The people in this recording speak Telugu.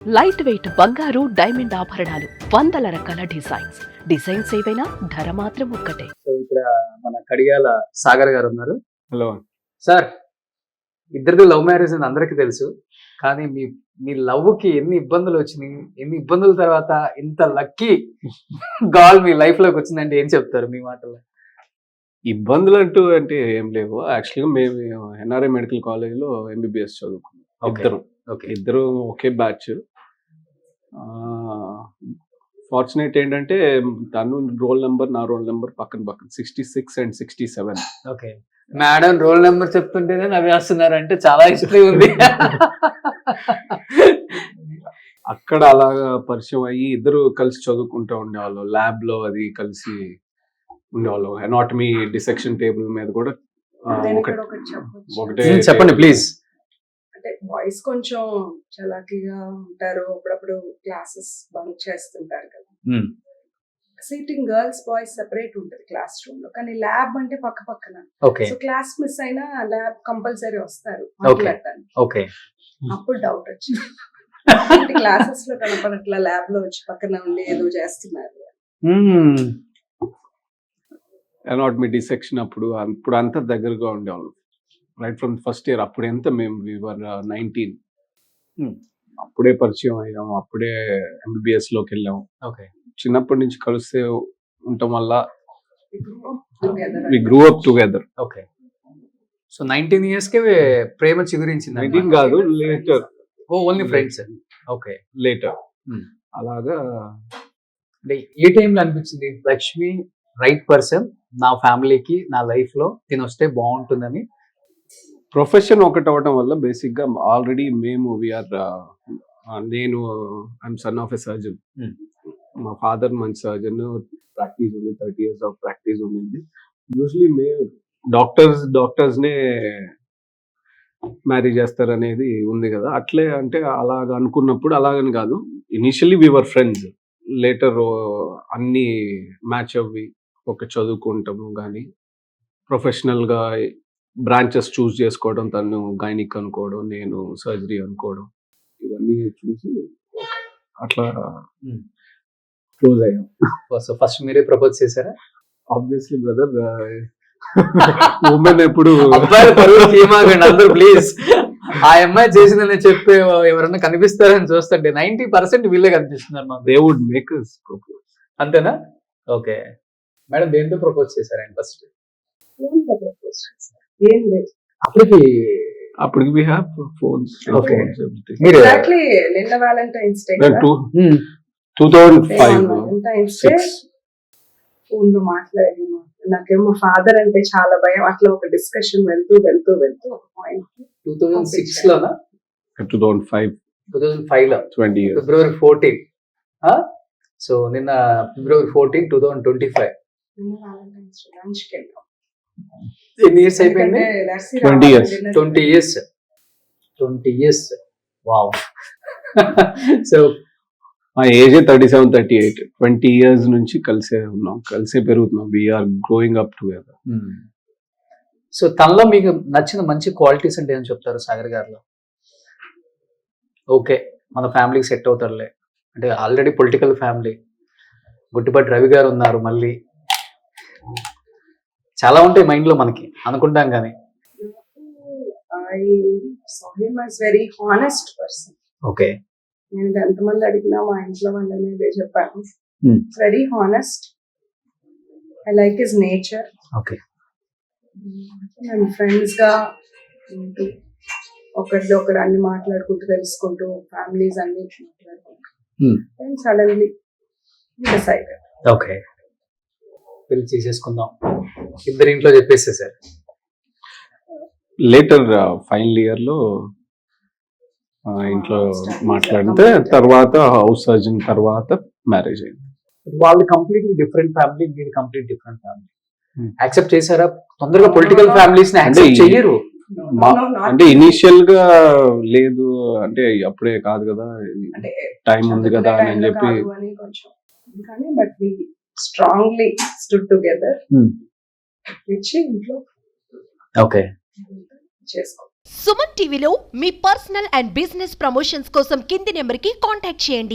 లైట్ వెయిట్ బంగారు డైమండ్ ఆభరణాలు, వందల రకాల డిజైన్స్ ఏవైనా ధర మాత్రం ఒక్కటే. సో ఇక్కడ మన కడియాల సాగర్ గారు ఉన్నారు. హలో సార్, ఇద్దరిది లవ్ మ్యారేజ్ అని అందరికీ తెలుసు. కానీ మీ మీ లవ్ కి ఎన్ని ఇబ్బందులు వచ్చినాయి, ఎన్ని ఇబ్బందుల తర్వాత ఇంత లక్కీ గాల్ మీ లైఫ్ లోకి వచ్చిందంటే ఏం చెప్తారు మీ మాటల్లో? ఇబ్బందులు అంటూ అంటే ఏం లేవు. యాక్చువల్గా మేము ఎన్ఆర్ఐ మెడికల్ కాలేజ్లో ఎంబీబీఎస్ చదువుకున్నాం. ఇద్దరు ఒకే బ్యాచ్. ఫార్చునేట్ ఏంటంటే తను రోల్ నెంబర్, నా రోల్ నెంబర్ పక్కన 66 and 67. Okay, madam roll number చెప్తుంటేనే నవ్వేస్తున్నారంటే చాలా హిస్టరీ ఉంది. అక్కడ అలాగా పరిచయం అయ్యి ఇద్దరు కలిసి చదువుకుంటూ ఉండేవాళ్ళు. ల్యాబ్ లో అది కలిసి ఉండేవాళ్ళు. ఎనాటమీ డిసెక్షన్ టేబుల్ మీద కూడా ఒకటే. చెప్పండి ప్లీజ్. అంటే బాయ్స్ కొంచెం చలాకీగా ఉంటారు, అప్పుడప్పుడు క్లాసెస్ బంక్ చేస్తుంటారు కదా. సీటింగ్ గర్ల్స్ బాయ్స్ సెపరేట్ ఉంటుంది క్లాస్ రూమ్ లో, కానీ ల్యాబ్ అంటే పక్క పక్కన. సో క్లాస్ మిస్ అయినా ల్యాబ్ కంపల్సరీ వస్తారు మాట్లాడటానికి. ఓకే, అప్పుడు డౌట్ వచ్చింది, క్లాసెస్ లో కనపడట్లా, ల్యాబ్ లో వచ్చి పక్కన ఉండి ఏదో చేస్తున్నారు. ఎనాటమీ డిసెక్షన్ అప్పుడు అంతా దగ్గరగా ఉండేవాళ్ళు. Right from first year. అప్పుడు ఎంత మేము వీవర్ 19. అప్పుడే పరిచయం అయ్యాం, అప్పుడే ఎంబీబీఎస్ లోకి వెళ్ళాం. ఓకే, చిన్నప్పటి నుంచి కలిస్తే ఉండటం వల్ల Together. We grew up together. Okay. So 19 years కే ప్రేమ చిగురించింది. 19 కాదు, later. Only friends. Okay, later. అలాగా. అంటే ఏ టైంలో అనిపించింది లక్ష్మి రైట్ పర్సన్ నా ఫ్యామిలీకి, నా లైఫ్ లో తిని వస్తే బాగుంటుందని? ప్రొఫెషన్ ఒకటి అవడం వల్ల బేసిక్ గా ఆల్రెడీ మేము వీఆర్, నేను I'm son of a surgeon. మా ఫాదర్ మంచి సర్జన్, ప్రాక్టీస్ ఉంది, 30 years ఆఫ్ ప్రాక్టీస్ ఉంది. యూజువలీ మేము డాక్టర్స్ నే మ్యారేజ్ చేస్తారు అనేది ఉంది కదా. అట్లే అంటే అలాగ అనుకున్నప్పుడు, అలాగని కాదు, ఇనిషియల్లీ వీఆర్ ఫ్రెండ్స్. లేటర్ అన్ని మ్యాచ్ అవ్వి ఒక చదువుకుంటాము, కానీ ప్రొఫెషనల్ గా బ్రాంచెస్ చూస్ చేసుకోవడం, తను గైనిక్ అనుకోవడం, నేను సర్జరీ అనుకోవడం, ఇవన్నీ చూసి అట్లా క్లోజ్ అయ్యాం. సో ఫస్ట్ మీరే ప్రపోజ్ చేశారా? ఆబ్వియస్లీ బ్రదర్, ఉమెన్ ఎప్పుడు అందరూ ప్లీజ్. ఆ అమ్మాయి చేసిందని చెప్పే ఎవరన్నా కనిపిస్తారని చూస్తుంటే 90% వీళ్ళే కనిపిస్తున్నారు మాకు. They would make us propose. అంతేనా? ఓకే మేడం, దేంతో ప్రపోజ్ చేశారు ఆయన ఫస్ట్? ఏం లేదు, అప్పటికి we have phones. Okay. మీరు ఎగ్జాక్ట్లీ నిన్న Valentine's day 2005 Valentine's day phone లో మాట్లాడి, నాకేమో ఫాదర్ అంటే చాలా భయం. అట్లా ఒక డిస్కషన్ వెళ్తూ ఒక పాయింట్ 2006 లోనా? 2005 లో 20 years. February 14. సో నిన్న February 14, 2025. వ్యాలంటైన్స్ డే లంచ్ కి వెళ్ళాం. ఎన్ని ఇయర్స్ అయిపోయింది? 20 years. 20 years. వావ్. సో మా ఏజ్ 37-38. 20 years నుంచి కలిసే ఉన్నాం, కలిసే పెరుగుతున్నాం. We are growing up together. So తనలో మీకు నచ్చిన మంచి క్వాలిటీస్ అంటే ఏం చెప్తారు సాగర్ గారిలో? ఓకే, మన ఫ్యామిలీకి సెట్ అవుతారులే అంటే, already political family, Guttipati Ravi గారు ఉన్నారు, మళ్ళీ చాలా ఉంటాయి మైండ్ లో మనకి అనుకుంటాం కానీ. I saw him as very honest person. Okay, నేను ఎంతమంది అడిగినా మా ఇంట్లో వాళ్ళని ఇదే చెప్పాను. Very honest. I like his nature. Okay. మేము ఫ్రెండ్స్ గా ఉంటూ ఒకరిది ఒకరు అన్ని మాట్లాడుకుంటూ తెలుసుకుంటూ ఫ్యామిలీస్ అన్ని మాట్లాడుకుంటూ సడన్లీ డిసైడెడ్. ఓకే, పెళ్లి చేసేసుకుందాం ఇద్దరి ఇంట్లో చెప్పేసేసారు. లేటర్ ఫైనల్ ఇయర్ లో ఇంట్లో మాట్లాడితే, తర్వాత హౌస్ సర్జన్, తర్వాత మ్యారేజ్ అయింది. వాళ్ళు కంప్లీట్లీ డిఫరెంట్ ఫ్యామిలీ, మీరు కంప్లీట్ డిఫరెంట్ ఫ్యామిలీ. యాక్సెప్ట్ చేశారా? తొందరగా పొలిటికల్ ఫ్యామిలీస్ ని యాక్సెప్ట్ చెయ్యరు. అంటే ఇనిషియల్ గా లేదు, అంటే అప్పుడే కాదు కదా, టైం ఉంది కదా అని చెప్పి. కానీ but we strongly stood together. ఇచ్చి ఇంట్లో ఓకే చేసుకో. సుమన్ టీవీలో మీ పర్సనల్ అండ్ బిజినెస్ ప్రమోషన్స్ కోసం కింది నెంబర్కి కాంటాక్ట్ చేయండి.